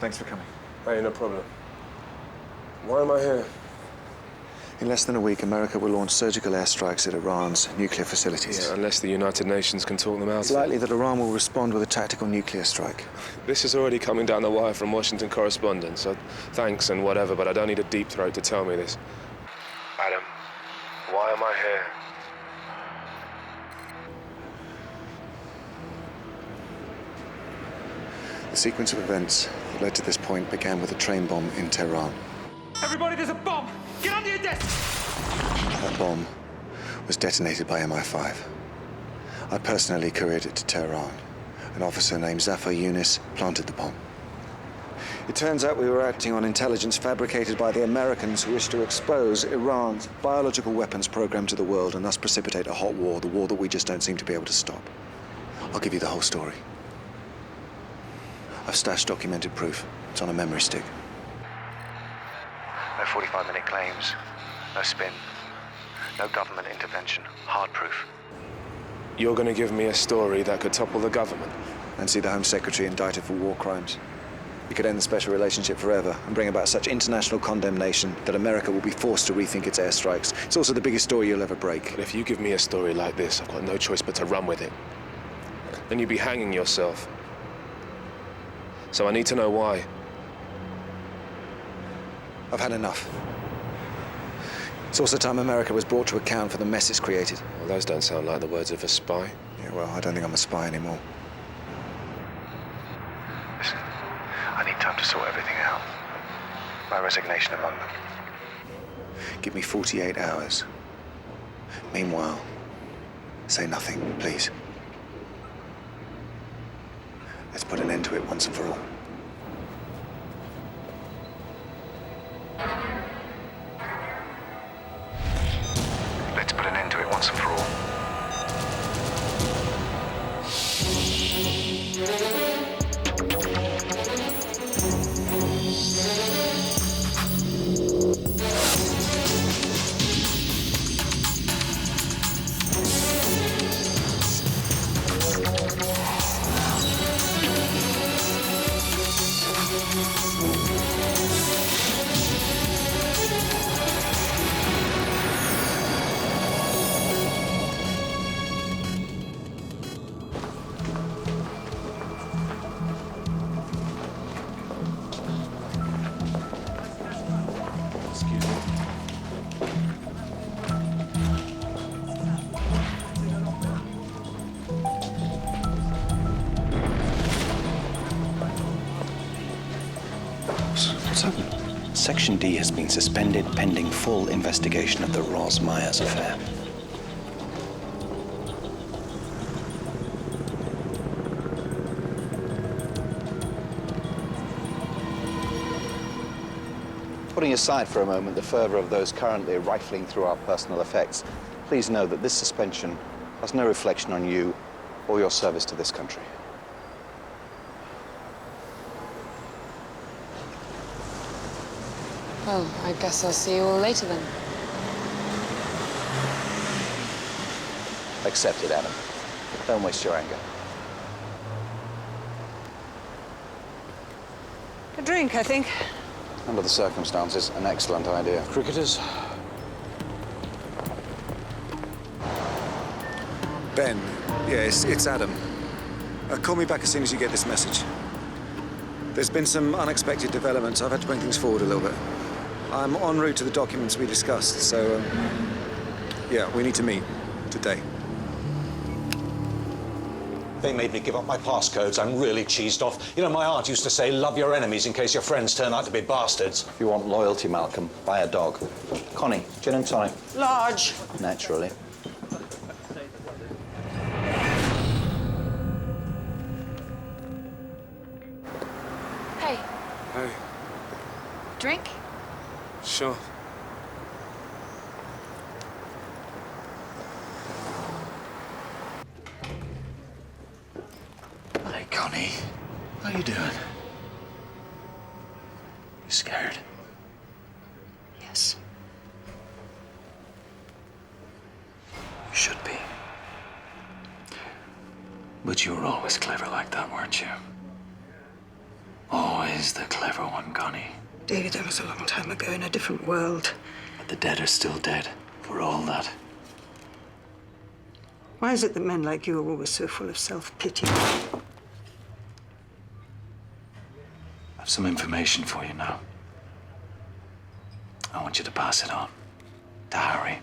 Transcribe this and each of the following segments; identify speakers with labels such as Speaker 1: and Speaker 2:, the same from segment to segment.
Speaker 1: Thanks for coming.
Speaker 2: Hey, no problem. Why am I here?
Speaker 3: In less than a week, America will launch surgical airstrikes at Iran's nuclear facilities.
Speaker 2: Yeah, unless the United Nations can talk them out.
Speaker 3: It's likely that Iran will respond with a tactical nuclear strike.
Speaker 2: This is already coming down the wire from Washington correspondents, so thanks and whatever, but I don't need a deep throat to tell me this. Adam, why am I here?
Speaker 3: The sequence of events that led to this point began with a train bomb in Tehran.
Speaker 1: Everybody, there's a bomb! Get under your desk!
Speaker 3: That bomb was detonated by MI5. I personally couriered it to Tehran. An officer named Zafar Yunus planted the bomb. It turns out we were acting on intelligence fabricated by the Americans who wished to expose Iran's biological weapons program to the world and thus precipitate a hot war, the war that we just don't seem to be able to stop. I'll give you the whole story. I've stashed documented proof. It's on a memory stick. No 45-minute claims, no spin, no government intervention, hard proof.
Speaker 2: You're gonna give me a story that could topple the government?
Speaker 3: And see the Home Secretary indicted for war crimes. We could end the special relationship forever and bring about such international condemnation that America will be forced to rethink its airstrikes. It's also the biggest story you'll ever break.
Speaker 2: But if you give me a story like this, I've got no choice but to run with it. Then you'd be hanging yourself. So I need to know why.
Speaker 3: I've had enough. It's also time America was brought to account for the mess it's created.
Speaker 2: Well, those don't sound like the words of a spy.
Speaker 3: Yeah, well, I don't think I'm a spy anymore. Listen, I need time to sort everything out. My resignation among them. Give me 48 hours. Meanwhile, say nothing, please. Let's put an end to it once and for all. Let's put an end to it once and for all. What's happened?
Speaker 4: Section D has been suspended pending full investigation of the Ros Myers affair.
Speaker 5: Putting aside for a moment the fervor of those currently rifling through our personal effects, please know that this suspension has no reflection on you or your service to this country.
Speaker 6: Well, I guess I'll see you all later then.
Speaker 5: Accept it, Adam. Don't waste your anger.
Speaker 6: A drink, I think.
Speaker 5: Under the circumstances, an excellent idea. Cricketers?
Speaker 3: Ben, yeah, it's Adam. Call me back as soon as you get this message. There's been some unexpected developments. I've had to bring things forward a little bit. I'm en route to the documents we discussed, so, yeah, we need to meet today.
Speaker 7: They made me give up my passcodes. I'm really cheesed off. You know, my aunt used to say, love your enemies in case your friends turn out to be bastards.
Speaker 5: If you want loyalty, Malcolm, buy a dog. Connie, gin and tonic.
Speaker 6: Large.
Speaker 5: Naturally.
Speaker 6: Hey,
Speaker 2: Hey,
Speaker 6: drink?
Speaker 2: sure.
Speaker 4: Hey, Connie. How you doing? You scared?
Speaker 6: Yes.
Speaker 4: You should be. But you were always clever like that, weren't you? Always the clever one, Connie.
Speaker 8: David, that was a long time ago in a different world.
Speaker 4: But the dead are still dead, for all that.
Speaker 8: Why is it that men like you are always so full of self-pity?
Speaker 4: I have some information for you now. I want you to pass it on to Harry,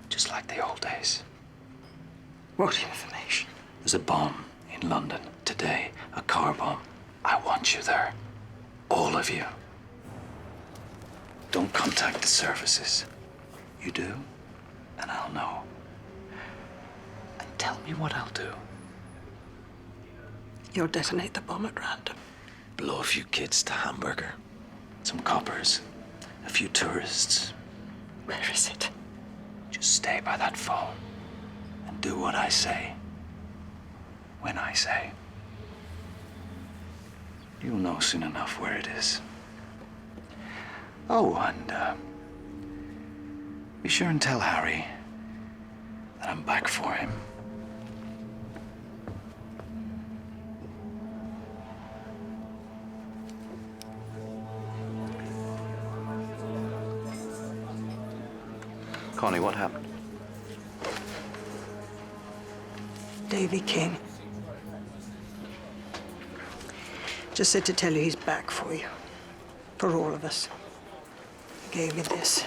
Speaker 4: just like the old days.
Speaker 8: What information?
Speaker 4: There's a bomb in London today, a car bomb. I want you there. All of you. Don't contact the services. You do, and I'll know. And tell me what I'll do.
Speaker 8: You'll detonate the bomb at random.
Speaker 4: Blow a few kids to Hamburger. Some coppers. A few tourists.
Speaker 8: Where is it?
Speaker 4: Just stay by that phone. And do what I say. When I say. You'll know soon enough where it is. Oh, and be sure and tell Harry that I'm back for him.
Speaker 5: Connie, what happened?
Speaker 8: Davy King. Just said to tell you he's back for you. For all of us. He gave me this.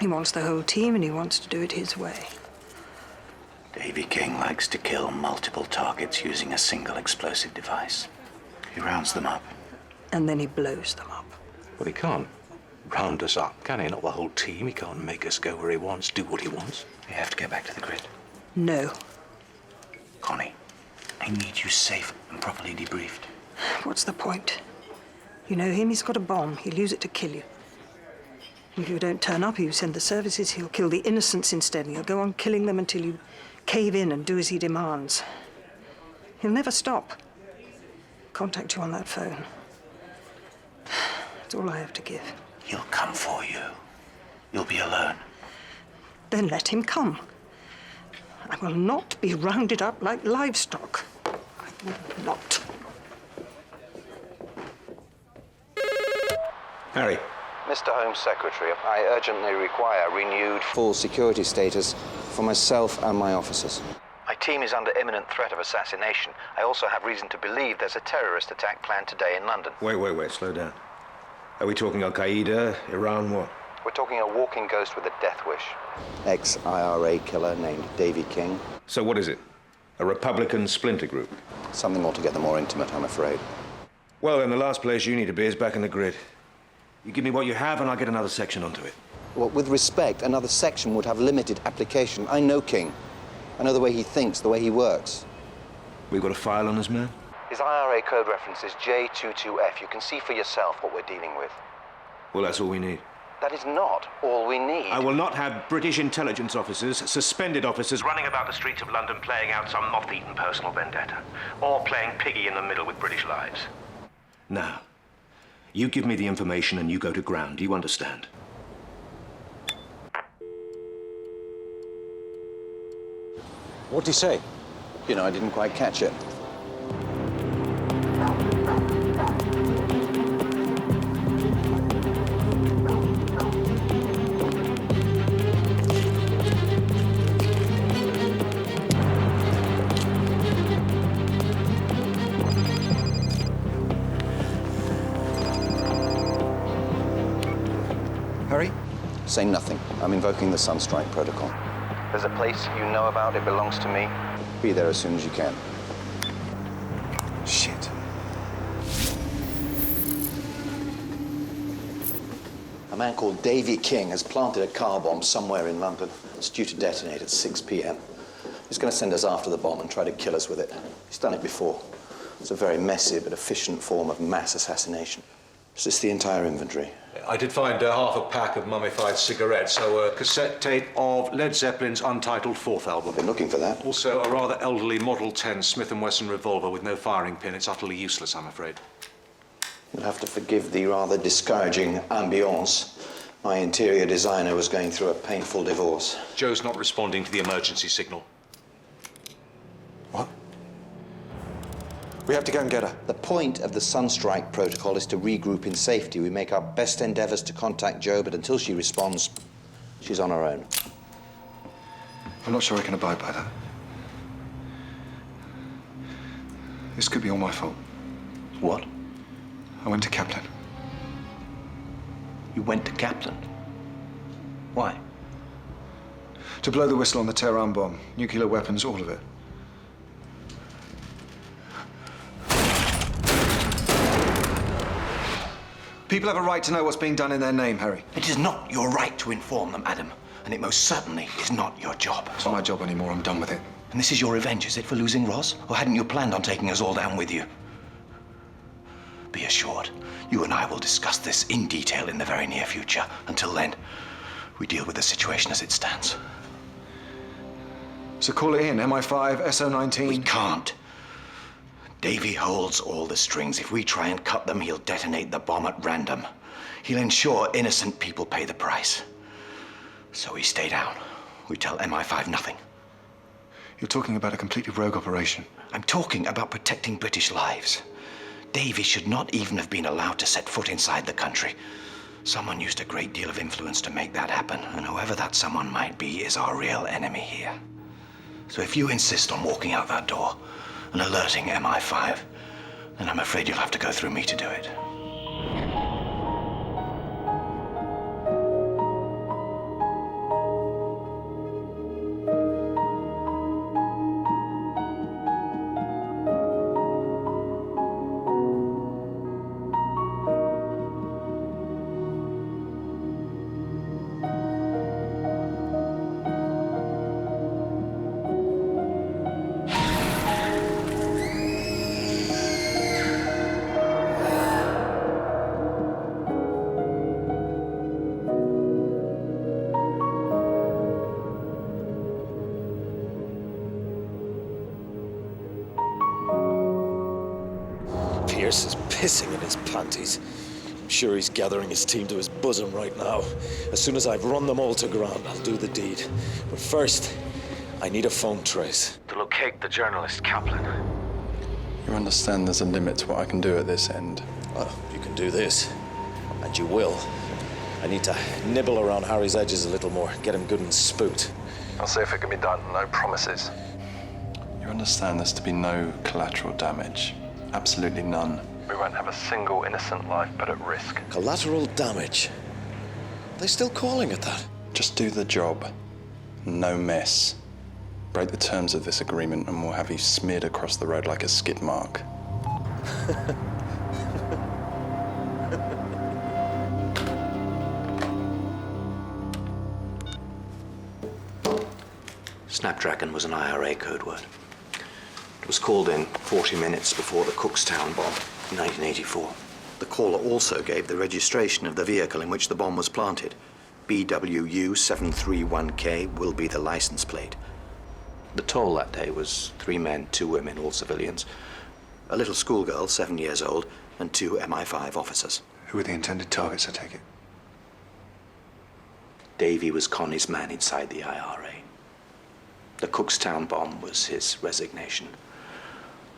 Speaker 8: He wants the whole team and he wants to do it his way.
Speaker 4: Davy King likes to kill multiple targets using a single explosive device. He rounds them up.
Speaker 8: And then he blows them up.
Speaker 9: Well, he can't round us up, can he? Not the whole team. He can't make us go where he wants, do what he wants.
Speaker 4: We have to get back to the grid.
Speaker 8: No.
Speaker 4: Connie, I need you safe and properly debriefed.
Speaker 8: What's the point? You know him, he's got a bomb. He'll use it to kill you. If you don't turn up, you send the services, he'll kill the innocents instead, and he'll go on killing them until you cave in and do as he demands. He'll never stop. Contact you on that phone. That's all I have to give.
Speaker 4: He'll come for you. You'll be alone.
Speaker 8: Then let him come. I will not be rounded up like livestock. I will not.
Speaker 9: Harry.
Speaker 5: Mr. Home Secretary, I urgently require renewed full security status for myself and my officers. My team is under imminent threat of assassination. I also have reason to believe there's a terrorist attack planned today in London.
Speaker 9: Wait, slow down. Are we talking Al-Qaeda, Iran, what?
Speaker 5: We're talking a walking ghost with a death wish. Ex-IRA killer named Davy King.
Speaker 9: So what is it? A Republican splinter group?
Speaker 5: Something altogether more intimate, I'm afraid.
Speaker 9: Well, then the last place you need to be is back in the grid. You give me what you have and I'll get another section onto it.
Speaker 5: Well, with respect, another section would have limited application. I know King. I know the way he thinks, the way he works.
Speaker 9: We've got a file on this man?
Speaker 5: His IRA code reference is J22F. You can see for yourself what we're dealing with.
Speaker 9: Well, that's all we need.
Speaker 5: That is not all we need.
Speaker 9: I will not have British intelligence officers, suspended officers,
Speaker 10: running about the streets of London playing out some moth-eaten personal vendetta, or playing piggy in the middle with British lives.
Speaker 9: Now, you give me the information and you go to ground. Do you understand?
Speaker 7: What'd he say?
Speaker 5: You know, I didn't quite catch it.
Speaker 3: Hurry?
Speaker 5: Say nothing. I'm invoking the Sunstrike protocol. There's a place you know about. It belongs to me. Be there as soon as you can.
Speaker 3: Shit.
Speaker 5: A man called Davy King has planted a car bomb somewhere in London. It's due to detonate at 6 p.m. He's going to send us after the bomb and try to kill us with it. He's done it before. It's a very messy but efficient form of mass assassination. It's just the entire inventory.
Speaker 7: I did find half a pack of mummified cigarettes, so a cassette tape of Led Zeppelin's untitled fourth album.
Speaker 5: Been looking for that.
Speaker 7: Also, a rather elderly Model 10 Smith & Wesson revolver with no firing pin. It's utterly useless, I'm afraid.
Speaker 5: You'll have to forgive the rather discouraging ambiance. My interior designer was going through a painful divorce.
Speaker 7: Joe's not responding to the emergency signal.
Speaker 3: What? We have to go and get her.
Speaker 5: The point of the Sunstrike protocol is to regroup in safety. We make our best endeavors to contact Jo, but until she responds, she's on her own.
Speaker 3: I'm not sure I can abide by that. This could be all my fault.
Speaker 5: What?
Speaker 3: I went to Kaplan.
Speaker 5: You went to Kaplan? Why?
Speaker 3: To blow the whistle on the Tehran bomb. Nuclear weapons, all of it. People have a right to know what's being done in their name, Harry.
Speaker 5: It is not your right to inform them, Adam. And it most certainly is not your job.
Speaker 3: It's not my job anymore. I'm done with it.
Speaker 5: And this is your revenge, is it, for losing Ros? Or hadn't you planned on taking us all down with you? Be assured, you and I will discuss this in detail in the very near future. Until then, we deal with the situation as it stands.
Speaker 3: So call it in. MI5, S019.
Speaker 5: We can't. Davy holds all the strings. If we try and cut them, he'll detonate the bomb at random. He'll ensure innocent people pay the price. So we stay down. We tell MI5 nothing.
Speaker 3: You're talking about a completely rogue operation.
Speaker 5: I'm talking about protecting British lives. Davy should not even have been allowed to set foot inside the country. Someone used a great deal of influence to make that happen, and whoever that someone might be is our real enemy here. So if you insist on walking out that door and alerting MI5, then I'm afraid you'll have to go through me to do it.
Speaker 11: Pierce is pissing in his panties. I'm sure he's gathering his team to his bosom right now. As soon as I've run them all to ground, I'll do the deed. But first, I need a phone trace.
Speaker 10: To locate the journalist Kaplan.
Speaker 12: You understand there's a limit to what I can do at this end.
Speaker 11: Well, you can do this. And you will. I need to nibble around Harry's edges a little more, get him good and spooked.
Speaker 12: I'll see if it can be done. No promises. You understand there's to be no collateral damage. Absolutely none. We won't have a single innocent life put at risk.
Speaker 11: Collateral damage? Are they still calling it that?
Speaker 12: Just do the job. No mess. Break the terms of this agreement and we'll have you smeared across the road like a skid mark.
Speaker 5: Snapdragon was an IRA code word. It was called in 40 minutes before the Cookstown bomb in 1984. The caller also gave the registration of the vehicle in which the bomb was planted. BWU 731K will be the license plate. The toll that day was 3 men, 2 women, all civilians. A little schoolgirl, 7 years old, and 2 MI5 officers.
Speaker 3: Who were the intended targets, I take it?
Speaker 5: Davy was Connie's man inside the IRA. The Cookstown bomb was his resignation.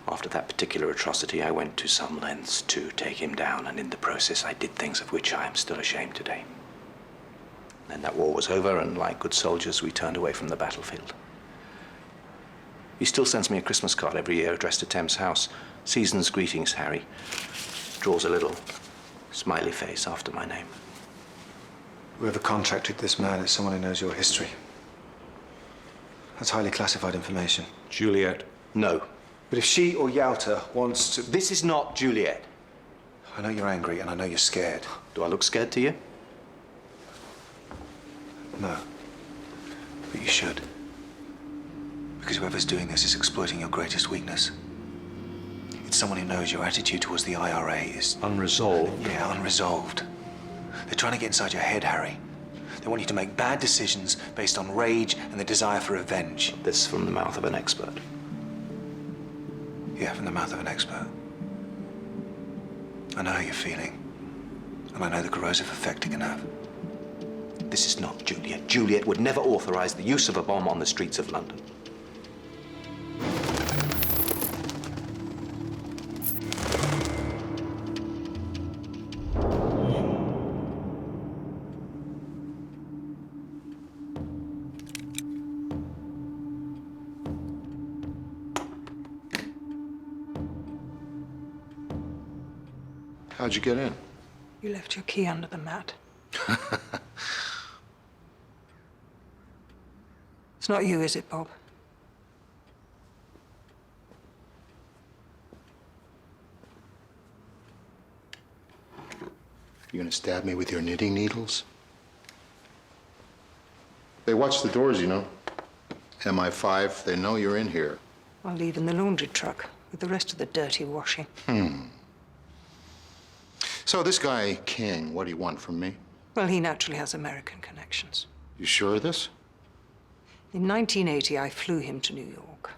Speaker 5: After that particular atrocity, I went to some lengths to take him down, and in the process, I did things of which I am still ashamed today. Then that war was over, and like good soldiers, we turned away from the battlefield. He still sends me a Christmas card every year addressed to Thames House. Season's greetings, Harry. Draws a little smiley face after my name.
Speaker 3: Whoever contracted this man is someone who knows your history. That's highly classified information.
Speaker 7: Juliet?
Speaker 5: No.
Speaker 3: But if she or Yalta wants to...
Speaker 5: This is not Juliet.
Speaker 3: I know you're angry and I know you're scared.
Speaker 5: Do I look scared to you?
Speaker 3: No. But you should. Because whoever's doing this is exploiting your greatest weakness. It's someone who knows your attitude towards the IRA is...
Speaker 7: Unresolved?
Speaker 3: Yeah, unresolved. They're trying to get inside your head, Harry. They want you to make bad decisions based on rage and the desire for revenge.
Speaker 5: This from the mouth of an expert.
Speaker 3: Yeah, from the mouth of an expert. I know how you're feeling. And I know the corrosive effect it can have.
Speaker 5: This is not Juliet. Juliet would never authorize the use of a bomb on the streets of London.
Speaker 13: How'd you get in?
Speaker 8: You left your key under the mat. It's not you, is it, Bob?
Speaker 13: You gonna stab me with your knitting needles? They watch the doors, you know. MI5, they know you're in here.
Speaker 8: I'll leave in the laundry truck with the rest of the dirty washing.
Speaker 13: So this guy, King, what do you want from me?
Speaker 8: Well, he naturally has American connections.
Speaker 13: You sure of this?
Speaker 8: In 1980, I flew him to New York,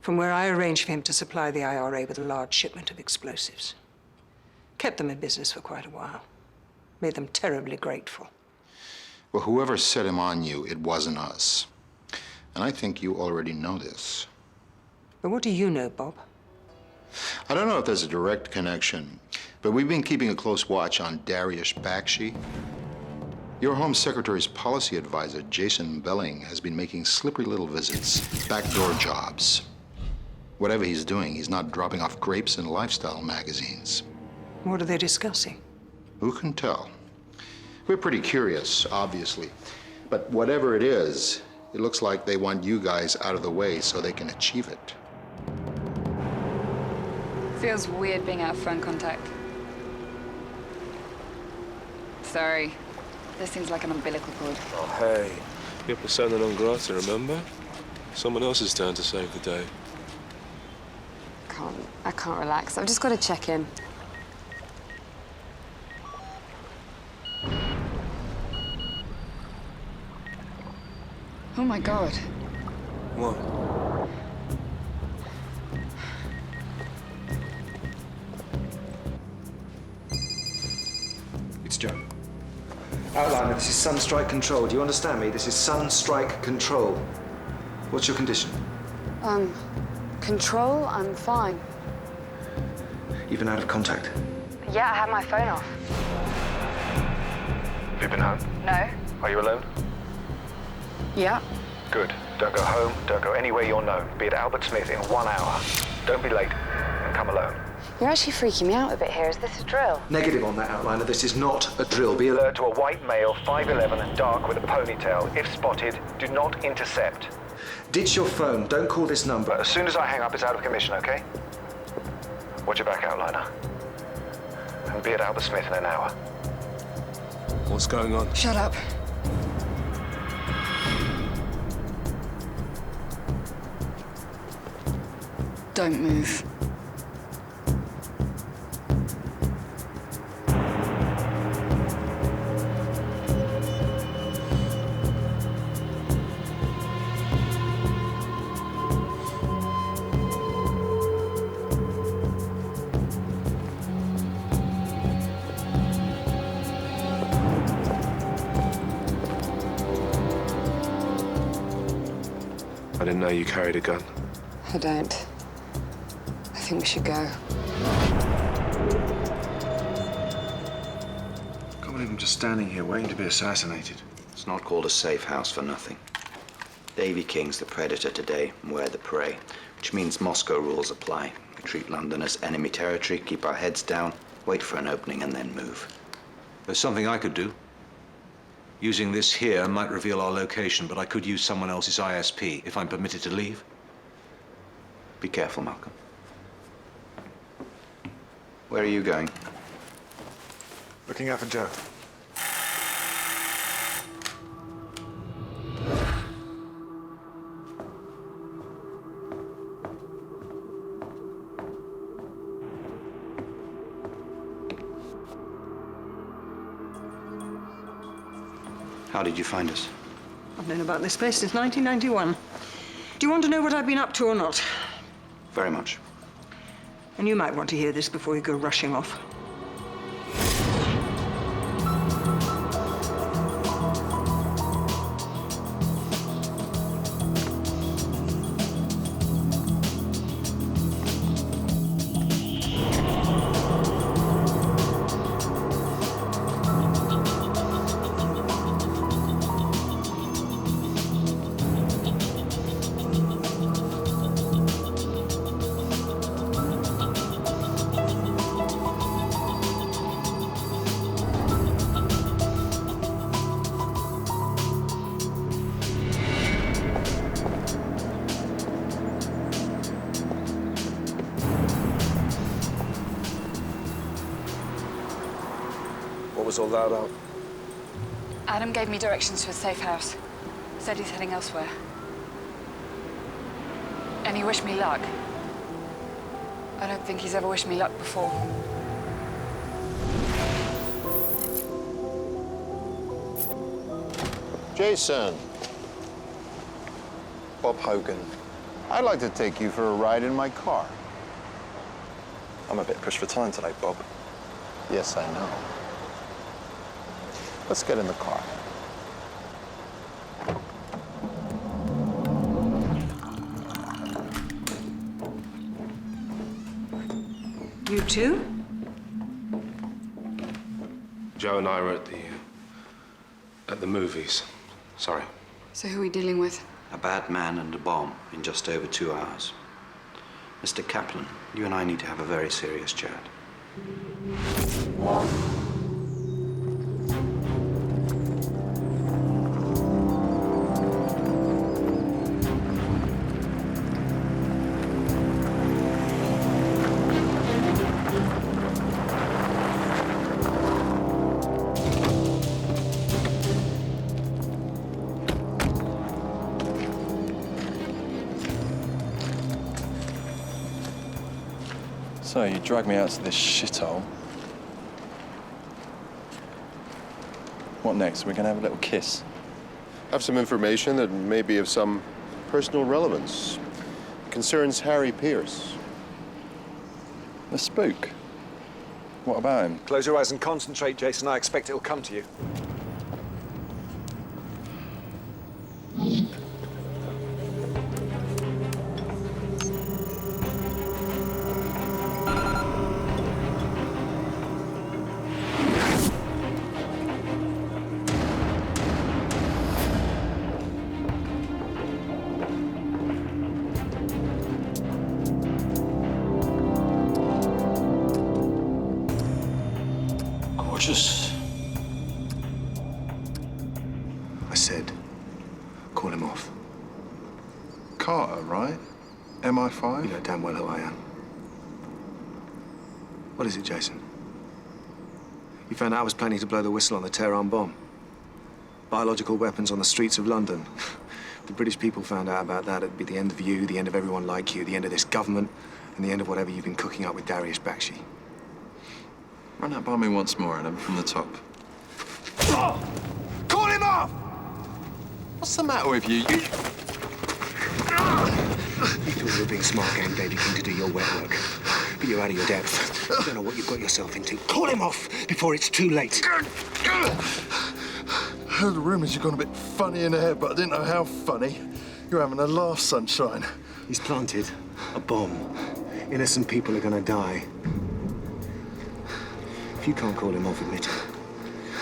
Speaker 8: from where I arranged for him to supply the IRA with a large shipment of explosives. Kept them in business for quite a while. Made them terribly grateful.
Speaker 13: Well, whoever set him on you, it wasn't us. And I think you already know this.
Speaker 8: But what do you know, Bob?
Speaker 13: I don't know if there's a direct connection, but we've been keeping a close watch on Dariush Bakshi. Your Home Secretary's policy advisor, Jason Belling, has been making slippery little visits, backdoor jobs. Whatever he's doing, he's not dropping off grapes in lifestyle magazines.
Speaker 8: What are they discussing?
Speaker 13: Who can tell? We're pretty curious, obviously. But whatever it is, it looks like they want you guys out of the way so they can achieve it.
Speaker 14: Feels weird being out of phone contact. Sorry. This seems like an umbilical cord.
Speaker 2: Oh, hey. You're persona non grata, remember? Someone else's turn to save the day.
Speaker 14: I can't relax. I've just got to check in. Oh my God.
Speaker 2: What?
Speaker 9: It's Joe. Outliner, this is Sunstrike Control. Do you understand me? This is Sunstrike Control. What's your condition?
Speaker 14: Control? I'm fine.
Speaker 9: You've been out of contact.
Speaker 14: Yeah, I have my phone off.
Speaker 10: Have you been home?
Speaker 14: No?
Speaker 10: Are you alone?
Speaker 14: Yeah.
Speaker 10: Good. Don't go home, don't go anywhere you're known. Be at Albert Smith in 1 hour. Don't be late, and come alone.
Speaker 14: You're actually freaking me out a bit here. Is this a drill?
Speaker 9: Negative on that, Outliner. This is not a drill. Be alert.
Speaker 10: Alert to a white male, 5'11", dark with a ponytail. If spotted, do not intercept.
Speaker 9: Ditch your phone. Don't call this number.
Speaker 10: As soon as I hang up, it's out of commission, okay? Watch your back, Outliner. And be at Albert Smith in an hour.
Speaker 2: What's going on?
Speaker 14: Shut up. Don't move.
Speaker 2: I didn't know you carried a gun.
Speaker 14: I don't. I think we should go.
Speaker 9: I can't believe I'm just standing here waiting to be assassinated.
Speaker 5: It's not called a safe house for nothing. Davy King's the predator today, and we're the prey, which means Moscow rules apply. We treat London as enemy territory, keep our heads down, wait for an opening, and then move.
Speaker 7: There's something I could do. Using this here might reveal our location, but I could use someone else's ISP if I'm permitted to leave.
Speaker 5: Be careful, Malcolm. Where are you going?
Speaker 9: Looking out for Joe.
Speaker 5: How did you find us?
Speaker 8: I've known about this place since 1991. Do you want to know what I've been up to or not?
Speaker 5: Very much.
Speaker 8: And you might want to hear this before you go rushing off.
Speaker 2: was all that about?
Speaker 14: Adam gave me directions to a safe house. Said he's heading elsewhere. And he wished me luck. I don't think he's ever wished me luck before.
Speaker 13: Jason. Bob Hogan. I'd like to take you for a ride in my car.
Speaker 12: I'm a bit pushed for time today, Bob.
Speaker 13: Yes, I know. Let's get in the car.
Speaker 8: You too?
Speaker 2: Joe and I were at the movies. Sorry.
Speaker 14: So who are we dealing with?
Speaker 5: A bad man and a bomb in just over 2 hours. Mr. Kaplan, you and I need to have a very serious chat.
Speaker 12: So, you dragged me out to this shithole. What next? We're gonna have a little kiss?
Speaker 15: Have some information that may be of some personal relevance. It concerns Harry Pierce.
Speaker 12: The spook? What about him?
Speaker 9: Close your eyes and concentrate, Jason. I expect it'll come to you.
Speaker 5: Cautious.
Speaker 3: I said, call him off.
Speaker 12: Carter, right? MI5?
Speaker 3: You know damn well who I am. What is it, Jason? You found out I was planning to blow the whistle on the Tehran bomb. Biological weapons on the streets of London. If the British people found out about that, it'd be the end of you, the end of everyone like you, the end of this government, and the end of whatever you've been cooking up with Darius Bakshi.
Speaker 12: Run that by me once more, Adam, from the top.
Speaker 9: Oh! Call him off!
Speaker 12: What's the matter with you?
Speaker 3: You thought you were being smart game, Davy King, to do your wet work. But you're out of your depth. You don't know what you've got yourself into. Call him off before it's too late.
Speaker 12: I heard the rumours you've gone a bit funny in the head, but I didn't know how funny. You're having a laugh, Sunshine.
Speaker 3: He's planted a bomb. Innocent people are gonna die. If you can't call him off, admit it.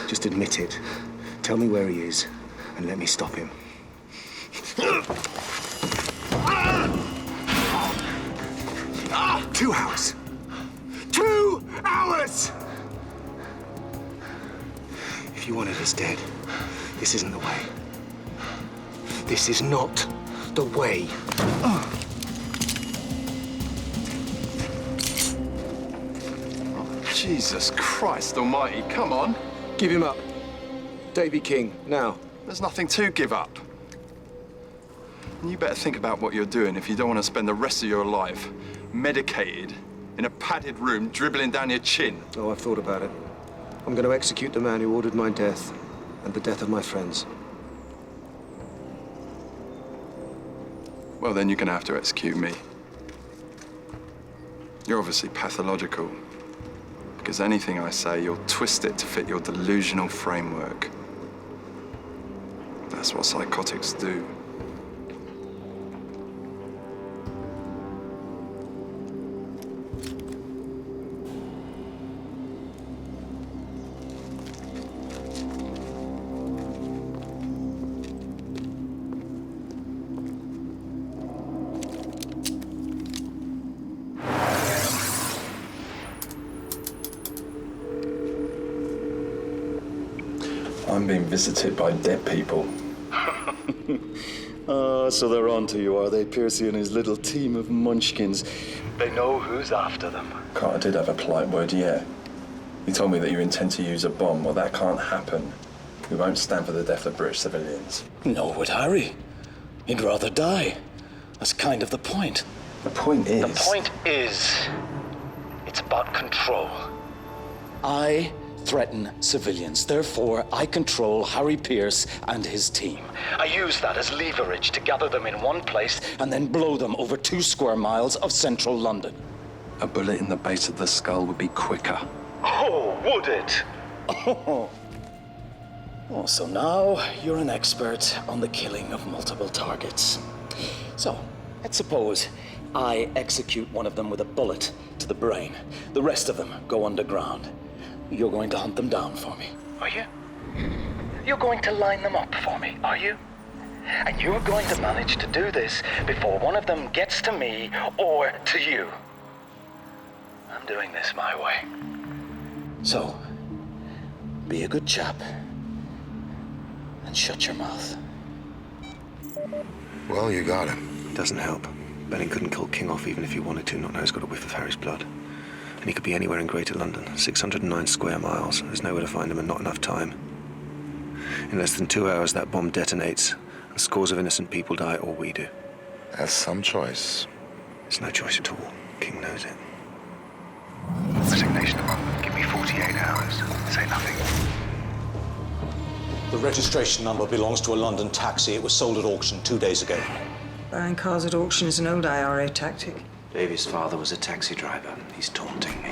Speaker 3: Just admit it. Tell me where he is, and let me stop him. 2 hours. 2 hours! If you wanted us dead, this isn't the way. This is not the way.
Speaker 12: Jesus Christ almighty, come on.
Speaker 3: Give him up. Davy King, now.
Speaker 12: There's nothing to give up. And you better think about what you're doing if you don't want to spend the rest of your life medicated in a padded room dribbling down your chin.
Speaker 3: Oh, I've thought about it. I'm going to execute the man who ordered my death and the death of my friends.
Speaker 12: Well, then you're going to have to execute me. You're obviously pathological. Because anything I say, you'll twist it to fit your delusional framework. That's what psychotics do. I'm being visited by dead people.
Speaker 11: So they're on to you, are they? Piercy and his little team of munchkins. They know who's after them.
Speaker 12: Carter did have a polite word, yeah. You told me that you intend to use a bomb. Well, that can't happen. We won't stand for the death of British civilians.
Speaker 11: Nor would Harry. He'd rather die. That's kind of the point.
Speaker 12: The point is...
Speaker 11: The point is, it's about control. I threaten civilians. Therefore, I control Harry Pierce and his team. I use that as leverage to gather them in one place and then blow them over 2 square miles of central London.
Speaker 12: A bullet in the base of the skull would be quicker.
Speaker 11: Oh, would it? Oh, so now you're an expert on the killing of multiple targets. So, let's suppose I execute one of them with a bullet to the brain. The rest of them go underground. You're going to hunt them down for me, are you? You're going to line them up for me, are you? And you're going to manage to do this before one of them gets to me or to you. I'm doing this my way. So, be a good chap and shut your mouth.
Speaker 3: Well, you got him. Doesn't help. Belling couldn't kill King off even if he wanted to, not know he's got a whiff of Harry's blood. And he could be anywhere in Greater London, 609 square miles. There's nowhere to find him and not enough time. In less than 2 hours, that bomb detonates, and scores of innocent people die, or we do.
Speaker 15: That's some choice.
Speaker 3: It's no choice at all. King knows it. Resignation among. Give me 48 hours. Say nothing.
Speaker 7: The registration number belongs to a London taxi. It was sold at auction 2 days ago.
Speaker 8: Buying cars at auction is an old IRA tactic.
Speaker 3: Davy's father was a taxi driver. He's taunting me.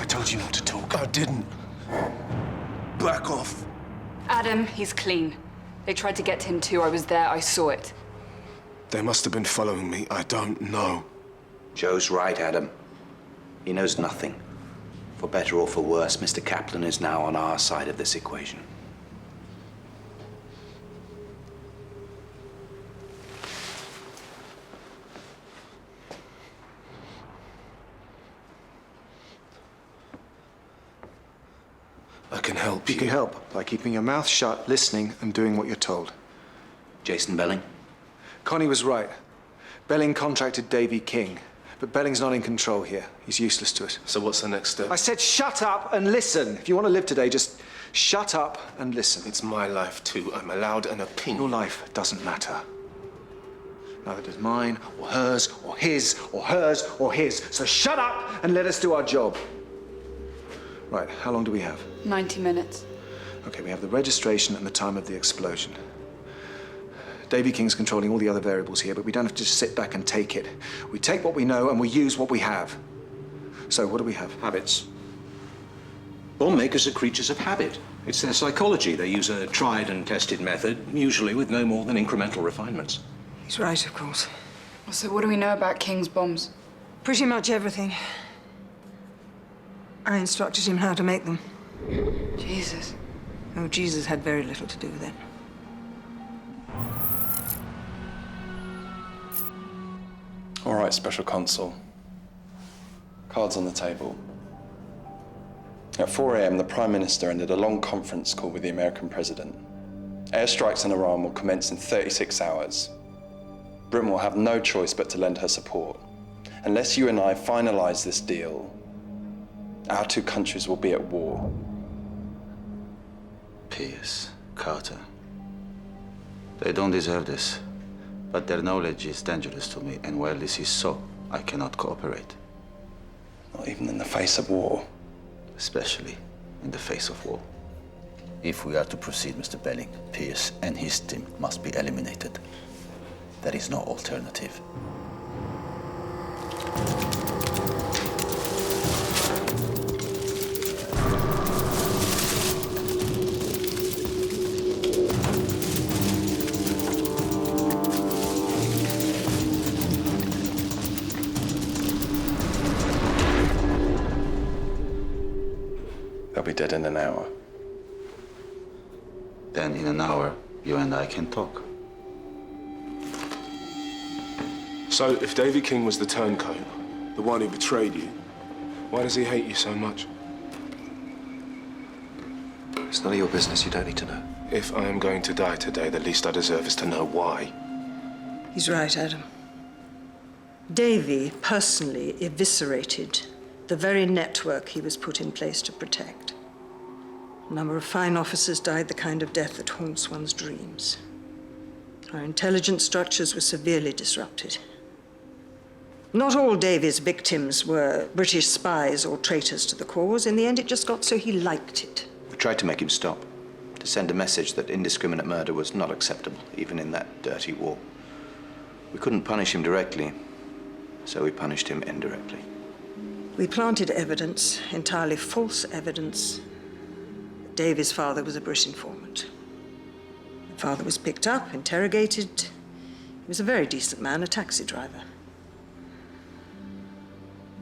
Speaker 2: I told you not to talk. I didn't. Back off.
Speaker 14: Adam, he's clean. They tried to get to him too. I was there. I saw it.
Speaker 2: They must have been following me. I don't know.
Speaker 5: Joe's right, Adam. He knows nothing. For better or for worse, Mr. Kaplan is now on our side of this equation.
Speaker 2: I can help you.
Speaker 9: You can help by keeping your mouth shut, listening, and doing what you're told.
Speaker 5: Jason Belling?
Speaker 9: Connie was right. Belling contracted Davy King. But Belling's not in control here. He's useless to us.
Speaker 2: So what's the next step?
Speaker 9: I said shut up and listen. If you want to live today, just shut up and listen.
Speaker 2: It's my life too. I'm allowed an opinion.
Speaker 9: Your life doesn't matter. Neither does mine, or hers, or his, or hers, or his. So shut up and let us do our job. Right, how long do we have?
Speaker 14: 90 minutes.
Speaker 9: Okay, we have the registration and the time of the explosion. Davy King's controlling all the other variables here, but we don't have to just sit back and take it. We take what we know and we use what we have. So, what do we have?
Speaker 7: Habits. Bomb makers are creatures of habit. It's their psychology. They use a tried and tested method, usually with no more than incremental refinements.
Speaker 8: He's right, of course.
Speaker 14: So what do we know about King's bombs?
Speaker 8: Pretty much everything. I instructed him how to make them.
Speaker 14: Jesus.
Speaker 8: Oh, Jesus had very little to do with it.
Speaker 12: All right, Special Consul. Cards on the table. At 4 a.m., the Prime Minister ended a long conference call with the American President. Airstrikes on Iran will commence in 36 hours. Britain will have no choice but to lend her support. Unless you and I finalize this deal, our two countries will be at war.
Speaker 4: Pierce, Carter. They don't deserve this, but their knowledge is dangerous to me, and while this is so, I cannot cooperate.
Speaker 12: Not even in the face of war.
Speaker 4: Especially in the face of war. If we are to proceed, Mr. Belling, Pierce and his team must be eliminated. There is no alternative.
Speaker 12: They'll be dead in an hour.
Speaker 4: Then in an hour, you and I can talk.
Speaker 2: So, if Davy King was the turncoat, the one who betrayed you, why does he hate you so much?
Speaker 3: It's none of your business. You don't need to know.
Speaker 2: If I am going to die today, the least I deserve is to know why.
Speaker 8: He's right, Adam. Davy personally eviscerated the very network he was put in place to protect. A number of fine officers died the kind of death that haunts one's dreams. Our intelligence structures were severely disrupted. Not all Davy's victims were British spies or traitors to the cause. In the end, it just got so he liked it.
Speaker 5: We tried to make him stop, to send a message that indiscriminate murder was not acceptable, even in that dirty war. We couldn't punish him directly, so we punished him indirectly.
Speaker 8: We planted evidence, entirely false evidence, that Davy's father was a British informant. The father was picked up, interrogated. He was a very decent man, a taxi driver.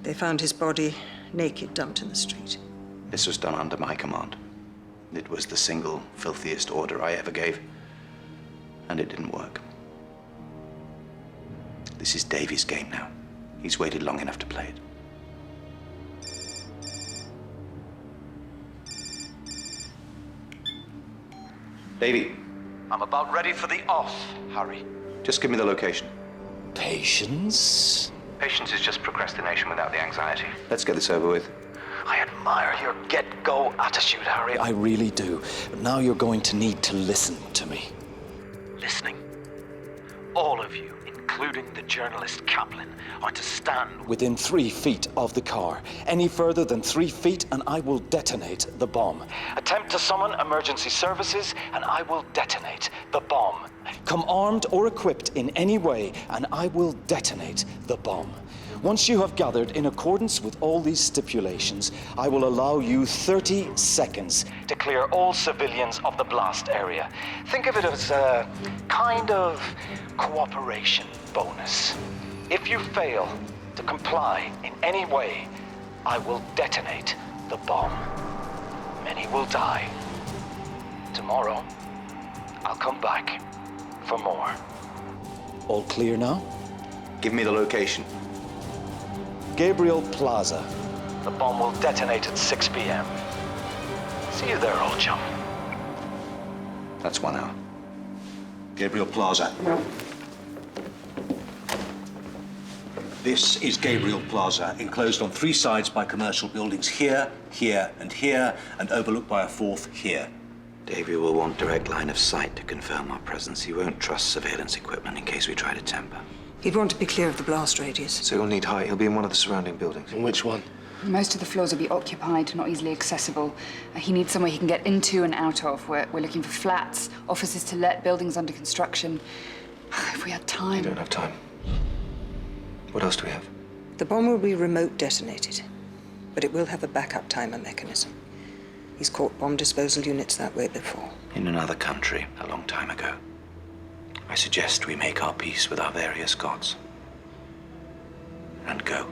Speaker 8: They found his body naked, dumped in the street.
Speaker 5: This was done under my command. It was the single filthiest order I ever gave, and it didn't work. This is Davy's game now. He's waited long enough to play it. Davy.
Speaker 11: I'm about ready for the off, Harry.
Speaker 5: Just give me the location.
Speaker 11: Patience?
Speaker 10: Patience is just procrastination without the anxiety.
Speaker 5: Let's get this over with.
Speaker 11: I admire your get-go attitude, Harry. I really do. But now you're going to need to listen to me. Listening? All of you, including the journalist Kaplan, are to stand within 3 feet of the car. Any further than 3 feet and I will detonate the bomb. Attempt to summon emergency services and I will detonate the bomb. Come armed or equipped in any way and I will detonate the bomb. Once you have gathered in accordance with all these stipulations, I will allow you 30 seconds to clear all civilians of the blast area. Think of it as a kind of cooperation bonus. If you fail to comply in any way, I will detonate the bomb. Many will die. Tomorrow, I'll come back for more. All clear now?
Speaker 5: Give me the location.
Speaker 11: Gabriel Plaza. The bomb will detonate at 6 p.m. See you there, old chum.
Speaker 5: That's 1 hour.
Speaker 7: Gabriel Plaza. This is Gabriel Plaza, enclosed on 3 sides by commercial buildings here, here, and here, and overlooked by a 4th here.
Speaker 5: Davy will want direct line of sight to confirm our presence. He won't trust surveillance equipment in case we try to tamper.
Speaker 8: He'd want to be clear of the blast radius.
Speaker 3: So he'll need height. He'll be in one of the surrounding buildings.
Speaker 2: And which one?
Speaker 14: Most of the floors will be occupied, not easily accessible. He needs somewhere he can get into and out of. We're looking for flats, offices to let, buildings under construction. If we had time.
Speaker 3: We don't have time. What else do we have?
Speaker 8: The bomb will be remote detonated, but it will have a backup timer mechanism. He's caught bomb disposal units that way before.
Speaker 5: In another country, a long time ago. I suggest we make our peace with our various gods. And go.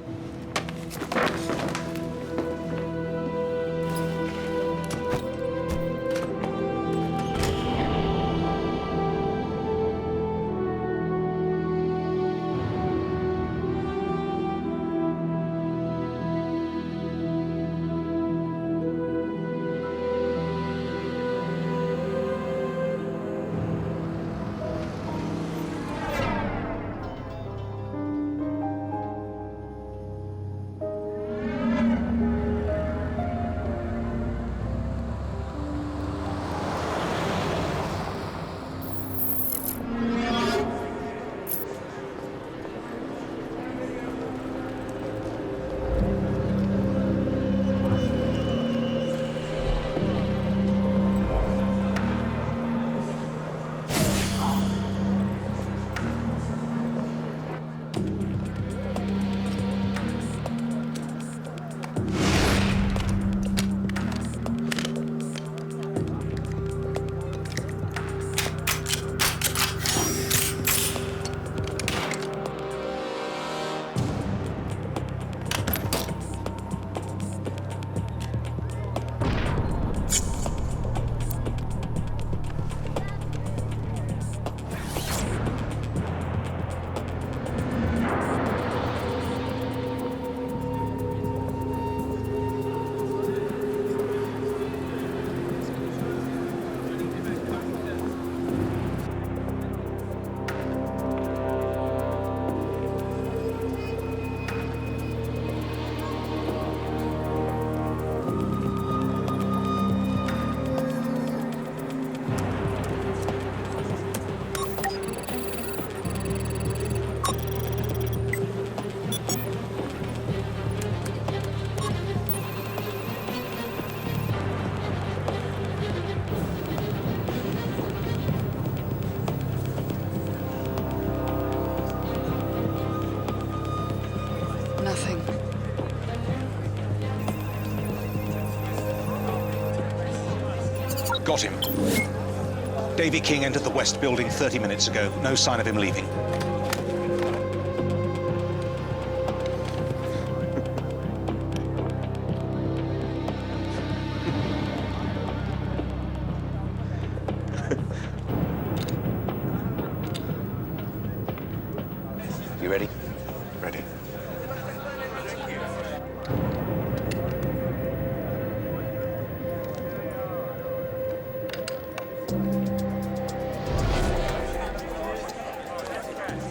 Speaker 7: Got him. Davy King entered the West Building 30 minutes ago. No sign of him leaving.
Speaker 5: You ready?
Speaker 3: Ready.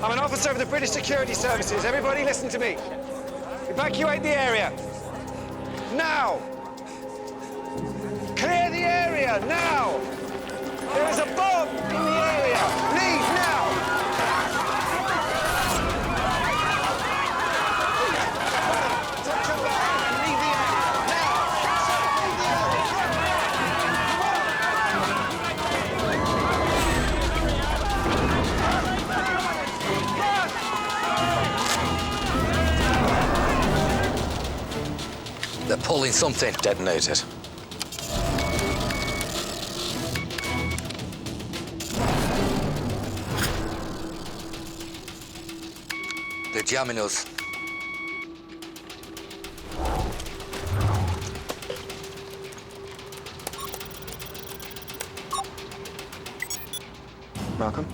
Speaker 16: I'm an officer of the British Security Services. Everybody listen to me. Evacuate the area. Now! Clear the area, now! There is a bomb in the area. Leave now! Leave the area,
Speaker 11: They're pulling something. Detonated. They're jamming us.
Speaker 9: Malcolm?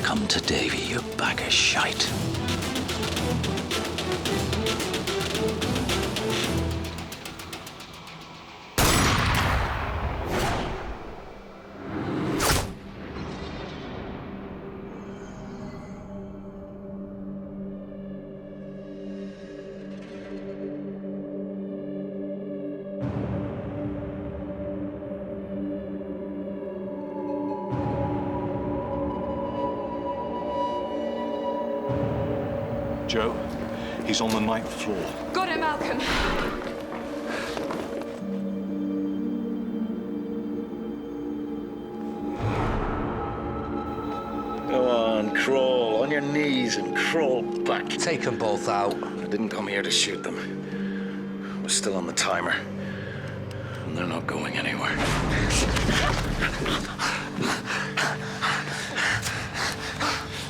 Speaker 4: Come to Davy, you bag of shite.
Speaker 7: Joe, he's on the 9th floor.
Speaker 6: Got it, Malcolm.
Speaker 11: Go on, crawl on your knees and crawl back. Take them both out. I didn't come here to shoot them. We're still on the timer. And they're not going anywhere.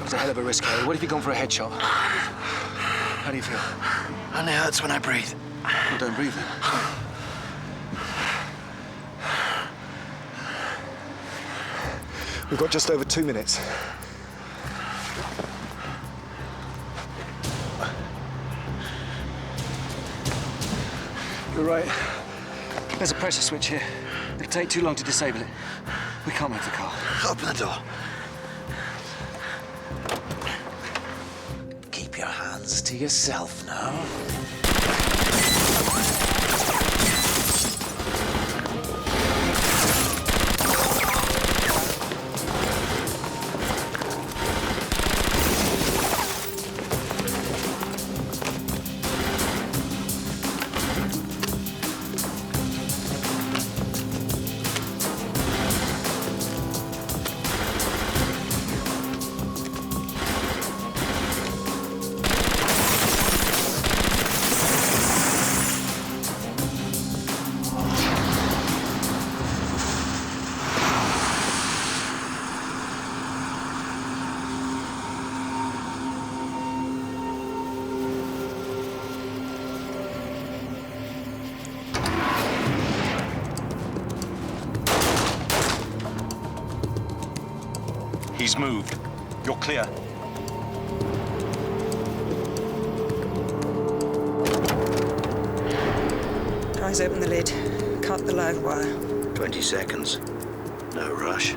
Speaker 9: It's a hell of a risk, Harry. What if you'd gone for a headshot? How do you feel?
Speaker 11: Only hurts when I breathe.
Speaker 9: Well, don't breathe then. We've got just over 2 minutes. You're right. There's a pressure switch here. It'll take too long to disable it. We can't move the car.
Speaker 11: Open the door. Keep your hands to yourself now.
Speaker 7: He's moved. You're clear.
Speaker 8: Guys, open the lid. Cut the live wire.
Speaker 11: 20 seconds. No rush.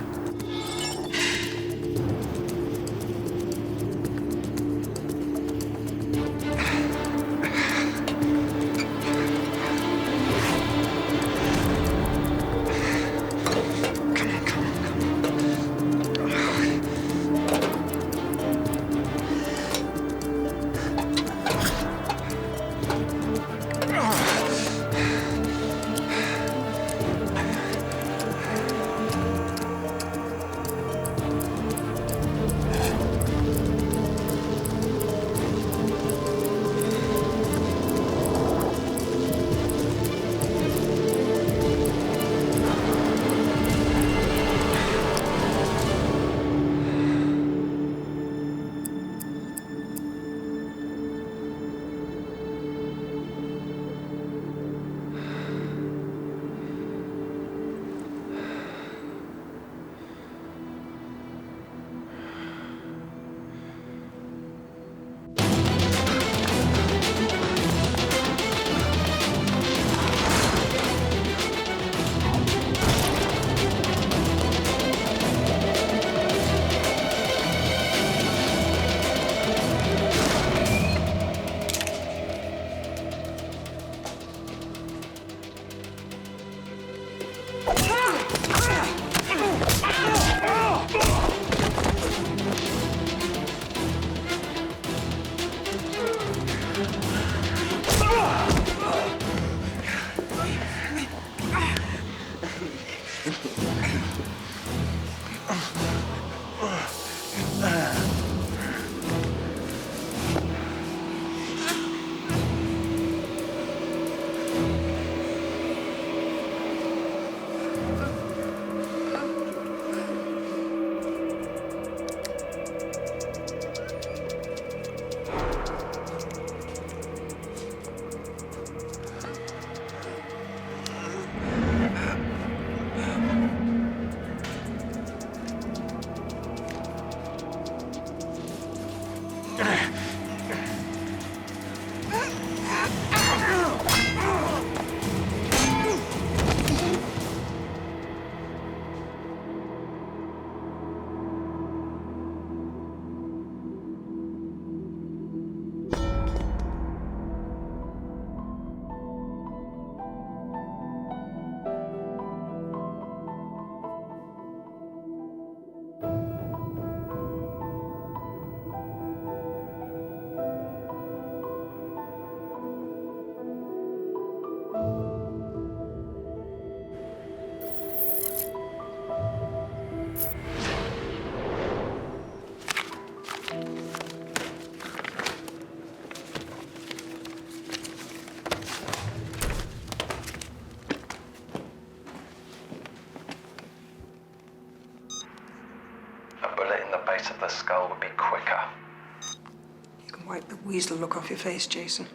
Speaker 8: Wipe the weasel look off your face, Jason.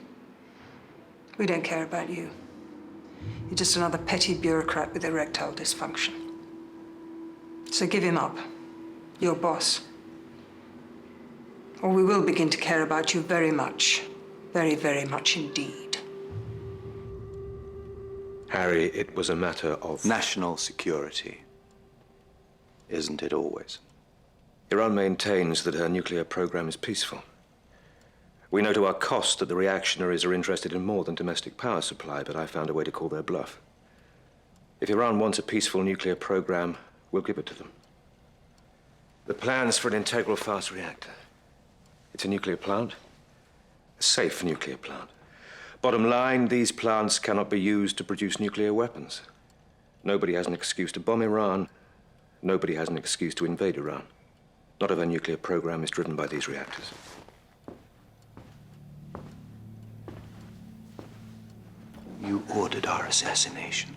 Speaker 8: We don't care about you. You're just another petty bureaucrat with erectile dysfunction. So give him up. Your boss. Or we will begin to care about you very much. Very, very much indeed.
Speaker 7: Harry, it was a matter of
Speaker 5: national security. Isn't it always?
Speaker 7: Iran maintains that her nuclear program is peaceful. We know to our cost that the reactionaries are interested in more than domestic power supply, but I found a way to call their bluff. If Iran wants a peaceful nuclear program, we'll give it to them. The plan's for an integral fast reactor. It's a nuclear plant, a safe nuclear plant. Bottom line, these plants cannot be used to produce nuclear weapons. Nobody has an excuse to bomb Iran. Nobody has an excuse to invade Iran. Not if our nuclear program is driven by these reactors.
Speaker 5: You ordered our assassination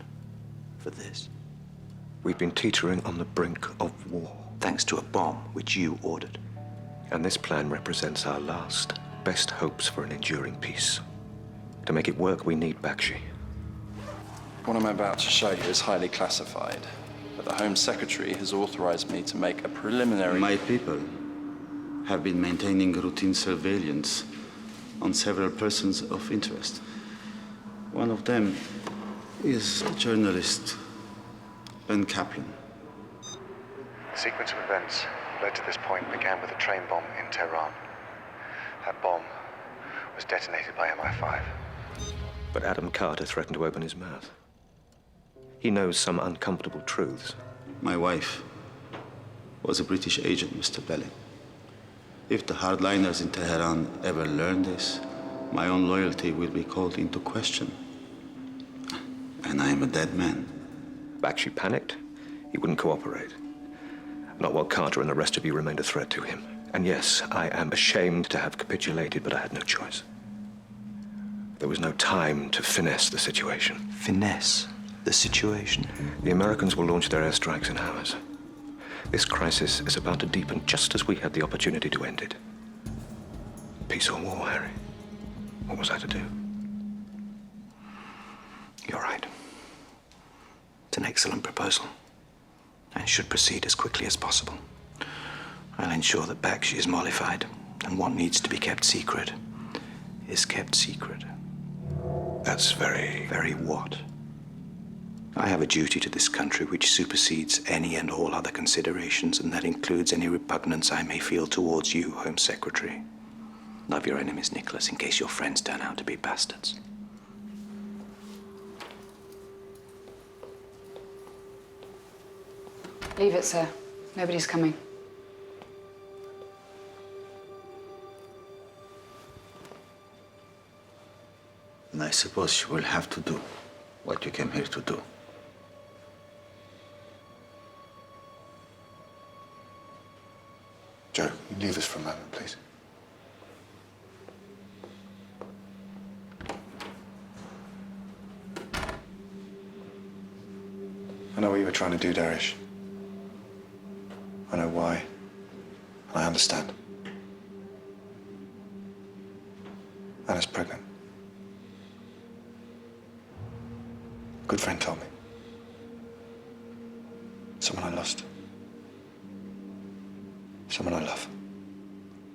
Speaker 5: for this.
Speaker 7: We've been teetering on the brink of war.
Speaker 5: Thanks to a bomb which you ordered.
Speaker 7: And this plan represents our last, best hopes for an enduring peace. To make it work, we need Bakshi.
Speaker 12: What I'm about to show you is highly classified, but the Home Secretary has authorized me to make a preliminary...
Speaker 4: My people have been maintaining routine surveillance on several persons of interest. One of them is the journalist Ben Kaplan.
Speaker 3: The sequence of events led to this point began with a train bomb in Tehran. That bomb was detonated by MI5.
Speaker 7: But Adam Carter threatened to open his mouth. He knows some uncomfortable truths.
Speaker 4: My wife was a British agent, Mr. Belling. If the hardliners in Tehran ever learn this, my own loyalty will be called into question. And I am a dead man.
Speaker 7: Bakshi panicked. He wouldn't cooperate. Not while Carter and the rest of you remained a threat to him. And yes, I am ashamed to have capitulated, but I had no choice. There was no time to finesse the situation.
Speaker 5: Finesse the situation?
Speaker 7: The Americans will launch their airstrikes in hours. This crisis is about to deepen just as we had the opportunity to end it. Peace or war, Harry? What was I to do?
Speaker 5: You're right. It's an excellent proposal, and should proceed as quickly as possible. I'll ensure that Bakshi is mollified, and what needs to be kept secret is kept secret.
Speaker 7: That's very...
Speaker 5: Very what? I have a duty to this country which supersedes any and all other considerations, and that includes any repugnance I may feel towards you, Home Secretary. Love your enemies, Nicholas, in case your friends turn out to be bastards.
Speaker 14: Leave it, sir. Nobody's coming.
Speaker 4: And I suppose you will have to do what you came here to do.
Speaker 3: Joe, you leave us for a moment, please. I know what you were trying to do, Darish. I know why, and I understand. Anna's pregnant. A good friend told me. Someone I lost. Someone I love.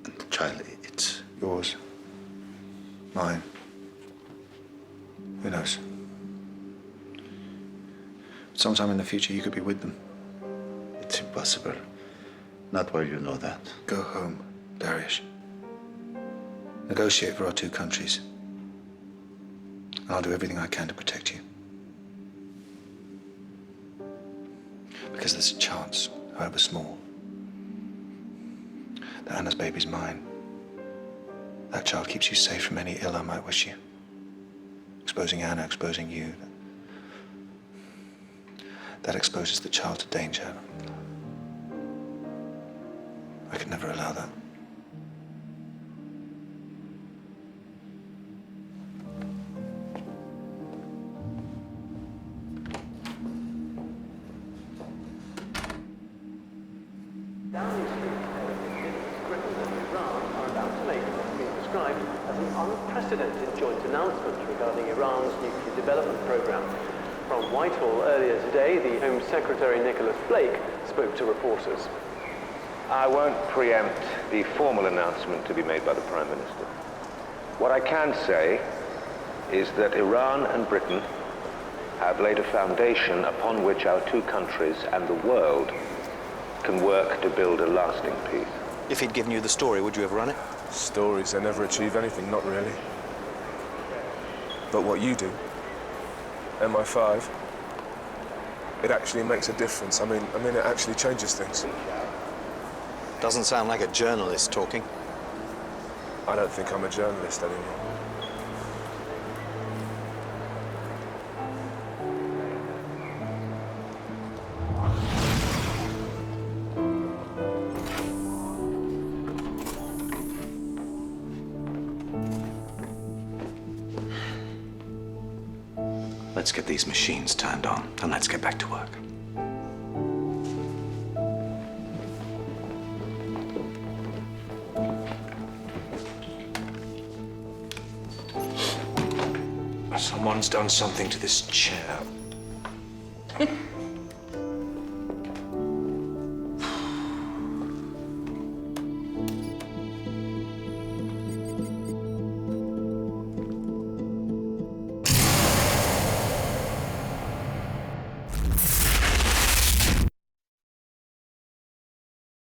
Speaker 4: And the child, it's...
Speaker 3: Yours. Mine. Who knows? Sometime in the future, you could be with them.
Speaker 4: It's impossible. Not while you know that.
Speaker 3: Go home, Darius. Negotiate for our two countries. And I'll do everything I can to protect you. Because there's a chance, however small, that Anna's baby's mine. That child keeps you safe from any ill I might wish you. Exposing Anna, exposing you. That exposes the child to danger. I could never allow that.
Speaker 17: described as an unprecedented joint announcement regarding Iran's nuclear development program. From Whitehall earlier today, the Home Secretary Nicholas Blake spoke to reporters.
Speaker 10: I won't preempt the formal announcement to be made by the Prime Minister. What I can say is that Iran and Britain have laid a foundation upon which our two countries and the world can work to build a lasting peace.
Speaker 5: If he'd given you the story, would you have run it?
Speaker 2: Stories, they never achieve anything, not really. But what you do, MI5, it actually makes a difference. I mean, it actually changes things.
Speaker 5: Doesn't sound like a journalist talking.
Speaker 2: I don't think I'm a journalist anymore.
Speaker 3: Let's get these machines turned on, and let's get back to work.
Speaker 7: Someone's done something to this chair.